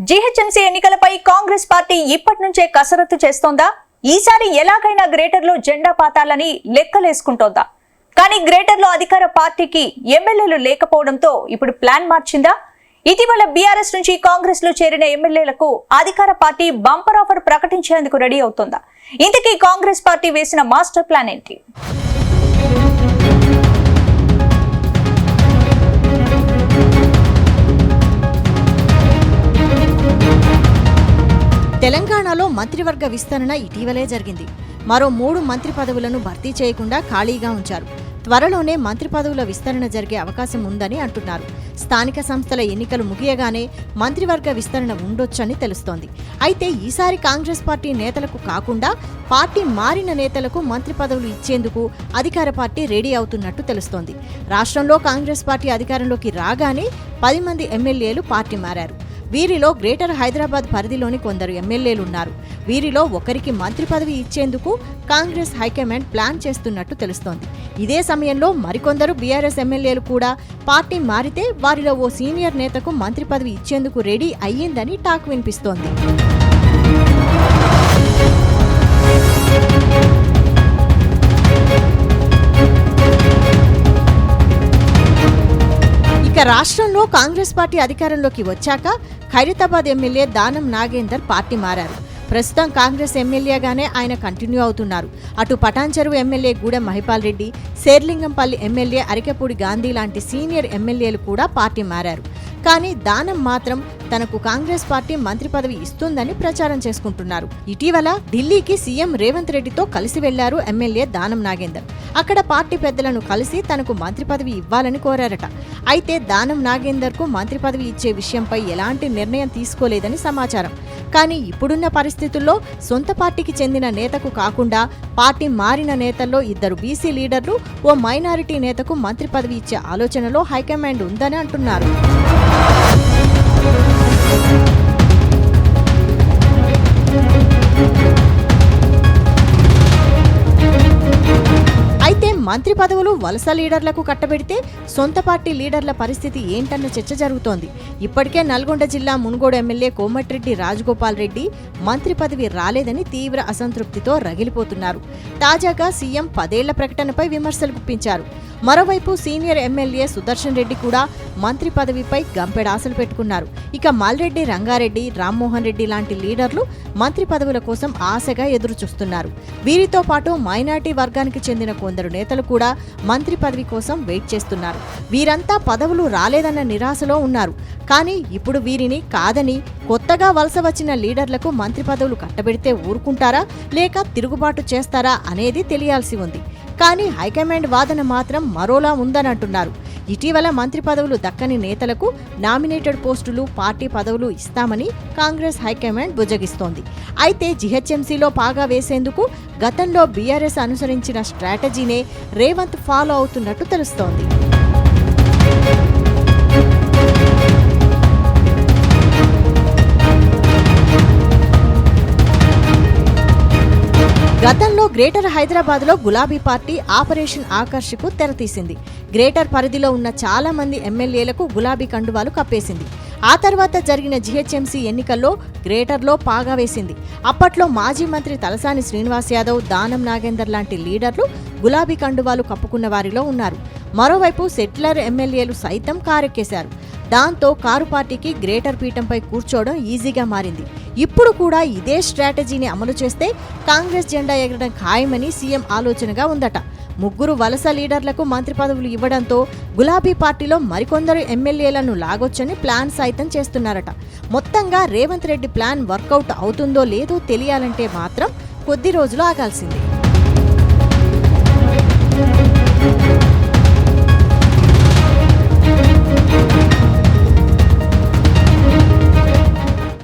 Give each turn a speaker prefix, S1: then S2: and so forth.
S1: GHMC ఎన్నికలపై Congress party ఇప్పటి నుంచే కసరత్తు చేస్తోందా? ఈసారి ఎలాగైనా గ్రేటర్లో జెండా పాతాలని లెక్కలేసుకుంటోందా? కానీ గ్రేటర్లో అధికార పార్టీకి ఎమ్మెల్యేలు లేకపోవడంతో ఇప్పుడు ప్లాన్ మార్చిందా? ఇటీవల బీఆర్ఎస్ నుంచి కాంగ్రెస్ లో చేరిన ఎమ్మెల్యేలకు అధికార పార్టీ బంపర్ ఆఫర్ ప్రకటించేందుకు రెడీ అవుతోందా? ఇంతకీ కాంగ్రెస్ పార్టీ వేసిన మాస్టర్ ప్లాన్ ఏంటి?
S2: తెలంగాణలో మంత్రివర్గ విస్తరణ ఇటీవలే జరిగింది. మరో 3 మంత్రి పదవులను భర్తీ చేయకుండా ఖాళీగా ఉంచారు. త్వరలోనే మంత్రి పదవుల విస్తరణ జరిగే అవకాశం ఉందని అంటున్నారు. స్థానిక సంస్థల ఎన్నికలు ముగియగానే మంత్రివర్గ విస్తరణ ఉండొచ్చని తెలుస్తోంది. అయితే ఈసారి కాంగ్రెస్ పార్టీ నేతలకు కాకుండా పార్టీ మారిన నేతలకు మంత్రి పదవులు ఇచ్చేందుకు అధికార పార్టీ రెడీ అవుతున్నట్టు తెలుస్తోంది. రాష్ట్రంలో కాంగ్రెస్ పార్టీ అధికారంలోకి రాగానే 10 మంది ఎమ్మెల్యేలు పార్టీ మారారు. వీరిలో గ్రేటర్ హైదరాబాద్ పరిధిలోని కొందరు ఎమ్మెల్యేలున్నారు. వీరిలో ఒకరికి మంత్రి పదవి ఇచ్చేందుకు కాంగ్రెస్ హైకమాండ్ ప్లాన్ చేస్తున్నట్టు తెలుస్తోంది. ఇదే సమయంలో మరికొందరు బీఆర్ఎస్ ఎమ్మెల్యేలు కూడా పార్టీ మారితే వారిలో ఓ సీనియర్ నేతకు మంత్రి పదవి ఇచ్చేందుకు రెడీ అయ్యిందని టాక్ వినిపిస్తోంది. ఇక రాష్ట్రంలో కాంగ్రెస్ పార్టీ అధికారంలోకి వచ్చాక ఖైరతాబాద్ ఎమ్మెల్యే దానం నాగేందర్ పార్టీ మారారు. ప్రస్తుతం కాంగ్రెస్ ఎమ్మెల్యేగానే ఆయన కంటిన్యూ అవుతున్నారు. అటు పటాన్చెరువు ఎమ్మెల్యే గూడెం మహిపాల్ రెడ్డి, శేర్లింగంపల్లి ఎమ్మెల్యే అరికెపూడి గాంధీ లాంటి సీనియర్ ఎమ్మెల్యేలు కూడా పార్టీ మారారు. కానీ దానం మాత్రం తనకు కాంగ్రెస్ పార్టీ మంత్రి పదవి ఇస్తుందని ప్రచారం చేసుకుంటున్నారు. ఇటీవల ఢిల్లీకి సీఎం రేవంత్ రెడ్డితో కలిసి వెళ్లారు ఎమ్మెల్యే దానం నాగేందర్. అక్కడ పార్టీ పెద్దలను కలిసి తనకు మంత్రి పదవి ఇవ్వాలని కోరారట. అయితే దానం నాగేందర్ కు మంత్రి పదవి ఇచ్చే విషయంపై ఎలాంటి నిర్ణయం తీసుకోలేదని సమాచారం. కానీ ఇప్పుడున్న పరిస్థితుల్లో సొంత పార్టీకి చెందిన నేతకు కాకుండా పార్టీ మారిన నేతల్లో 2 బీసీ లీడర్లు, ఓ మైనారిటీ నేతకు మంత్రి పదవి ఇచ్చే ఆలోచనలో హైకమాండ్ ఉందని అంటున్నారు. అయితే మంత్రి పదవులు వలస లీడర్లకు కట్టబెడితే సొంత పార్టీ లీడర్ల పరిస్థితి ఏంటన్న చర్చ జరుగుతోంది. ఇప్పటికే నల్గొండ జిల్లా మునుగోడు ఎమ్మెల్యే కోమటిరెడ్డి రాజగోపాల్ రెడ్డి మంత్రి పదవి రాలేదని తీవ్ర అసంతృప్తితో రగిలిపోతున్నారు. తాజాగా సీఎం 10 ఏళ్ల ప్రకటనపై విమర్శలు గుప్పించారు. మరోవైపు సీనియర్ ఎమ్మెల్యే సుదర్శన్ రెడ్డి కూడా మంత్రి పదవిపై గంపెడాశలు పెట్టుకున్నారు. ఇక మల్రెడ్డి రంగారెడ్డి, రామ్మోహన్ రెడ్డి లాంటి లీడర్లు మంత్రి పదవుల కోసం ఆశగా ఎదురుచూస్తున్నారు. వీరితో పాటు మైనార్టీ వర్గానికి చెందిన కొందరు నేతలు కూడా మంత్రి పదవి కోసం వెయిట్ చేస్తున్నారు. వీరంతా పదవులు రాలేదన్న నిరాశలో ఉన్నారు. కానీ ఇప్పుడు వీరిని కాదని కొత్తగా వలస వచ్చిన లీడర్లకు మంత్రి పదవులు కట్టబెడితే ఊరుకుంటారా లేక తిరుగుబాటు చేస్తారా అనేది తెలియాల్సి ఉంది. కానీ హైకమాండ్ వాదన మాత్రం మరోలా ఉందనంటున్నారు. ఇటీవల మంత్రి పదవులు దక్కని నేతలకు నామినేటెడ్ పోస్టులు, పార్టీ పదవులు ఇస్తామని కాంగ్రెస్ హైకమాండ్ బుజ్జగిస్తోంది. అయితే జీహెచ్ఎంసీలో పాగా వేసేందుకు గతంలో బీఆర్ఎస్ అనుసరించిన స్ట్రాటజీనే రేవంత్ ఫాలో అవుతున్నట్టు తెలుస్తోంది. గతంలో గ్రేటర్ హైదరాబాద్లో గులాబీ పార్టీ ఆపరేషన్ ఆకర్షకు తెరతీసింది. గ్రేటర్ పరిధిలో ఉన్న చాలా మంది ఎమ్మెల్యేలకు గులాబీ కండువాలు కప్పేసింది. ఆ తర్వాత జరిగిన జీహెచ్ఎంసీ ఎన్నికల్లో గ్రేటర్లో పాగా వేసింది. అప్పట్లో మాజీ మంత్రి తలసాని శ్రీనివాస్ యాదవ్, దానం నాగేందర్ లాంటి లీడర్లు గులాబీ కండువాలు కప్పుకున్న వారిలో ఉన్నారు. మరోవైపు సెటిలర్ ఎమ్మెల్యేలు సైతం కారెక్కేశారు. దాంతో కారు పార్టీకి గ్రేటర్ పీఠంపై కూర్చోవడం ఈజీగా మారింది. ఇప్పుడు కూడా ఇదే స్ట్రాటజీని అమలు చేస్తే కాంగ్రెస్ జెండా ఎగరడం ఖాయమని సీఎం ఆలోచనగా ఉందట. 3 వలస లీడర్లకు మంత్రి పదవులు ఇవ్వడంతో గులాబీ పార్టీలో మరికొందరు ఎమ్మెల్యేలను లాగొచ్చని ప్లాన్ సైతం చేస్తున్నారట. మొత్తంగా రేవంత్ రెడ్డి ప్లాన్ వర్కౌట్ అవుతుందో లేదో తెలియాలంటే మాత్రం కొద్ది రోజులు ఆగాల్సిందే.